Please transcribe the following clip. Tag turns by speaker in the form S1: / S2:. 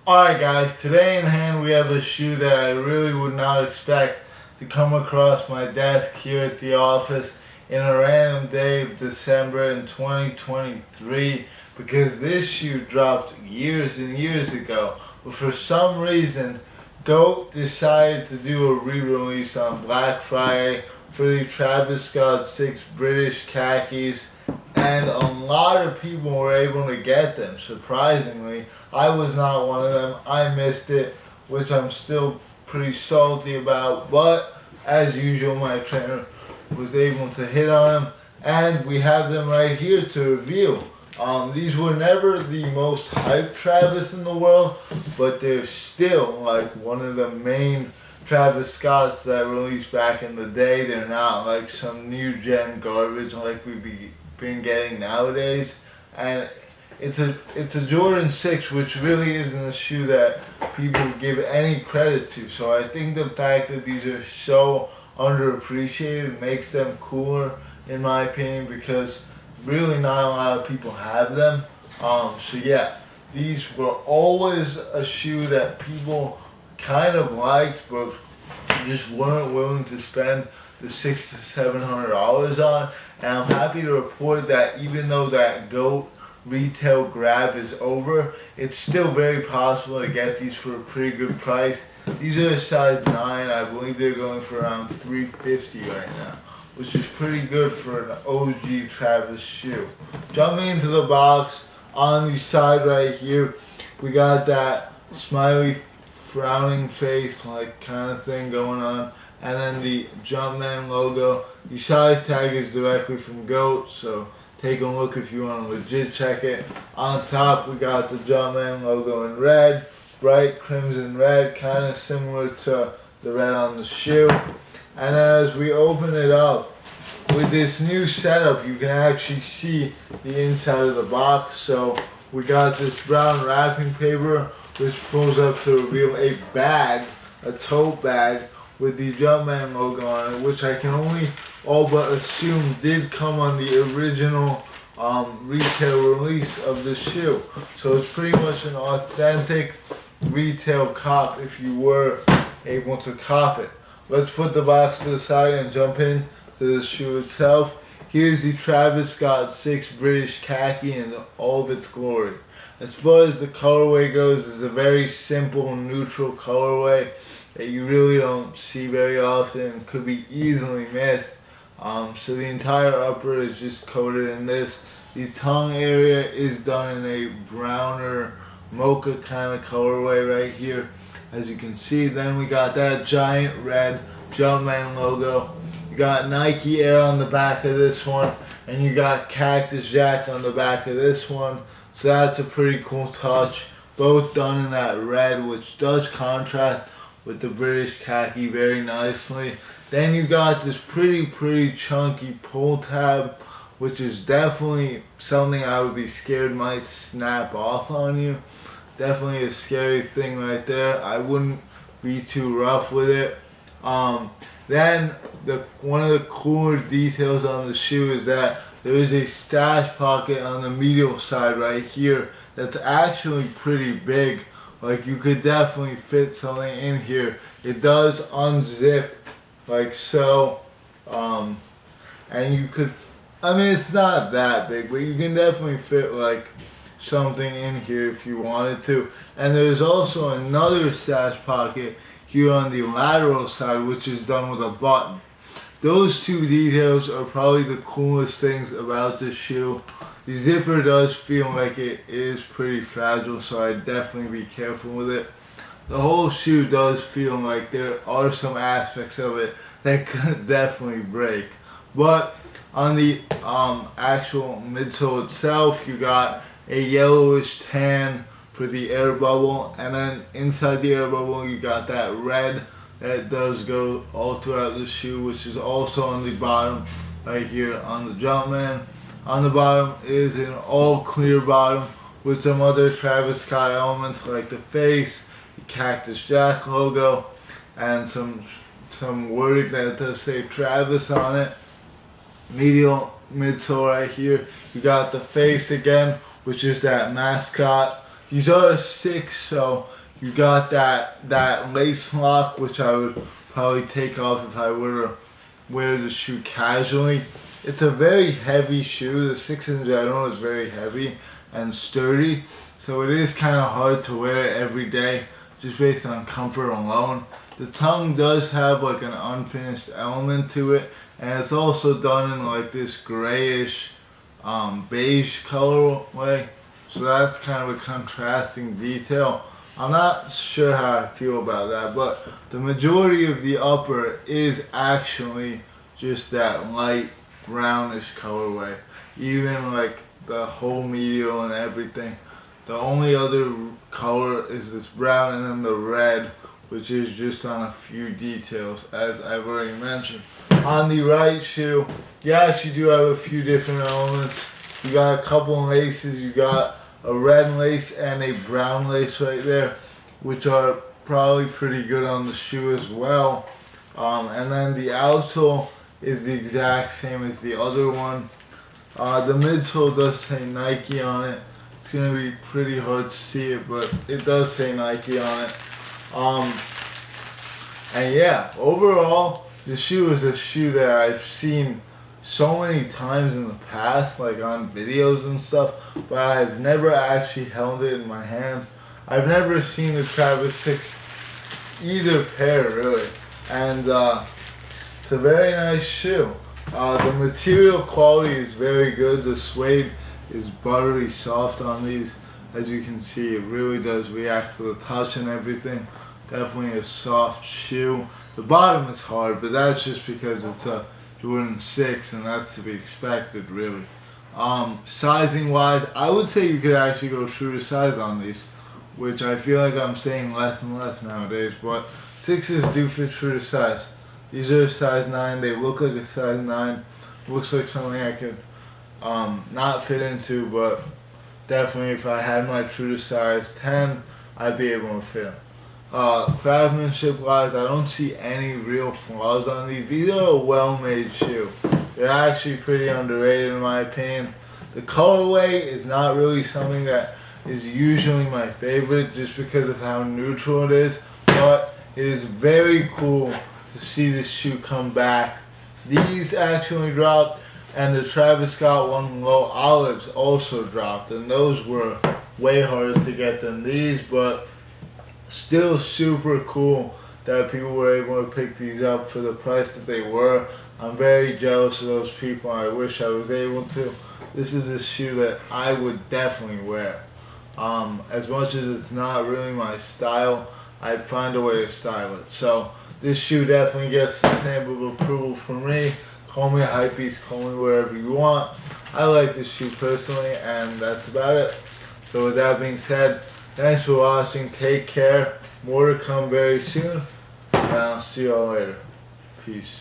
S1: Alright guys, today in hand we have a shoe that I really would not expect to come across my desk here at the office in a random day of December in 2023, because this shoe dropped years and years ago, but for some reason GOAT decided to do a re-release on Black Friday for the Travis Scott 6 British khakis, and a lot of people were able to get them. Surprisingly, I was not one of them. I missed it, which I'm still pretty salty about, but as usual my trainer was able to hit on them, and we have them right here to review. These were never the most hyped Travis in the world, but they're still like one of the main Travis Scotts that released back in the day. They're not like some new gen garbage like we've been getting nowadays, and it's a Jordan 6, which really isn't a shoe that people give any credit to. So I think the fact that these are so underappreciated makes them cooler in my opinion, because really not a lot of people have them. So yeah, these were always a shoe that people kind of liked, but just weren't willing to spend the $600 to $700 on. And I'm happy to report that even though that GOAT retail grab is over, it's still very possible to get these for a pretty good price. These are a size 9. I believe they're going for around $350 right now, which is pretty good for an OG Travis shoe. Jumping into the box, on the side right here, we got that smiley frowning face like kind of thing going on, and then the Jumpman logo. The size tag is directly from GOAT, so take a look if you want to legit check it. On top we got the Jumpman logo in red, bright crimson red, kind of similar to the red on the shoe. And as we open it up, with this new setup you can actually see the inside of the box. So we got this brown wrapping paper which pulls up to reveal a bag, a tote bag with the Jumpman logo on it, which I can only all but assume did come on the original retail release of the shoe. So it's pretty much an authentic retail cop if you were able to cop it. Let's put the box to the side and jump in to the shoe itself. Here's the Travis Scott 6 British khaki in all of its glory. As far as the colorway goes, it's a very simple neutral colorway that you really don't see very often and could be easily missed. So the entire upper is just coated in this. The tongue area is done in a browner mocha kind of colorway right here, as you can see. Then we got that giant red Jumpman logo. You got Nike Air on the back of this one, and you got Cactus Jack on the back of this one. So that's a pretty cool touch. Both done in that red, which does contrast with the British khaki very nicely. Then you got this pretty chunky pull tab, which is definitely something I would be scared might snap off on you. Definitely a scary thing right there. I wouldn't be too rough with it. Then one of the cooler details on the shoe is that there is a stash pocket on the medial side right here that's actually pretty big. Like you could definitely fit something in here. It does unzip like so, and you could, I mean it's not that big, but you can definitely fit like something in here if you wanted to. And there's also another stash pocket here on the lateral side, which is done with a button. Those two details are probably the coolest things about this shoe. The zipper does feel like it is pretty fragile, so I'd definitely be careful with it. The whole shoe does feel like there are some aspects of it that could definitely break. But on the actual midsole itself, you got a yellowish tan for the air bubble, and then inside the air bubble you got that red that does go all throughout the shoe, which is also on the bottom right here on the Jumpman. On the bottom is an all clear bottom with some other Travis Scott elements like the face, the Cactus Jack logo, and some wording that does say Travis on it. Medial midsole right here, you got the face again, which is that mascot These are 6, so you got that lace lock, which I would probably take off if I were to wear the shoe casually. It's a very heavy shoe. The 6 in general is very heavy and sturdy, so it is kind of hard to wear every day just based on comfort alone. The tongue does have like an unfinished element to it, and it's also done in like this grayish beige colorway, so that's kind of a contrasting detail. I'm not sure how I feel about that, but the majority of the upper is actually just that light brownish colorway. Even like the whole medial and everything. The only other color is this brown, and then the red, which is just on a few details, as I've already mentioned. On the right shoe, you actually do have a few different elements. You got a couple of laces. You got a red lace and a brown lace right there, which are probably pretty good on the shoe as well. And then the outsole is the exact same as the other one. The midsole does say Nike on it. It's going to be pretty hard to see it, but it does say Nike on it. And yeah, overall, the shoe is a shoe that I've seen so many times in the past, like on videos and stuff, but I've never actually held it in my hand. I've never seen the Travis 6 either pair really, and it's a very nice shoe. The material quality is very good. The suede is buttery soft on these. As you can see, it really does react to the touch and everything. Definitely a soft shoe. The bottom is hard, but that's just because it's a Jordan 6, and that's to be expected, really. Sizing wise, I would say you could actually go true to size on these, which I feel like I'm saying less and less nowadays, but 6s do fit true to size. These are a size 9, they look like a size 9. Looks like something I could not fit into, but definitely if I had my true to size 10, I'd be able to fit them. Craftsmanship wise, I don't see any real flaws on these. These are a well-made shoe. They're actually pretty underrated in my opinion. The colorway is not really something that is usually my favorite just because of how neutral it is, but it is very cool to see this shoe come back. These actually dropped, and the Travis Scott one, Low Olives, also dropped, and those were way harder to get than these, but still super cool that people were able to pick these up for the price that they were. I'm very jealous of those people. I wish I was able to. This is a shoe that I would definitely wear. As much as it's not really my style, I'd find a way to style it. So this shoe definitely gets the stamp of approval from me. Call me a hypebeast, call me whatever you want. I like this shoe personally, and that's about it. So with that being said, thanks for watching. Take care. More to come very soon. And I'll see y'all later. Peace.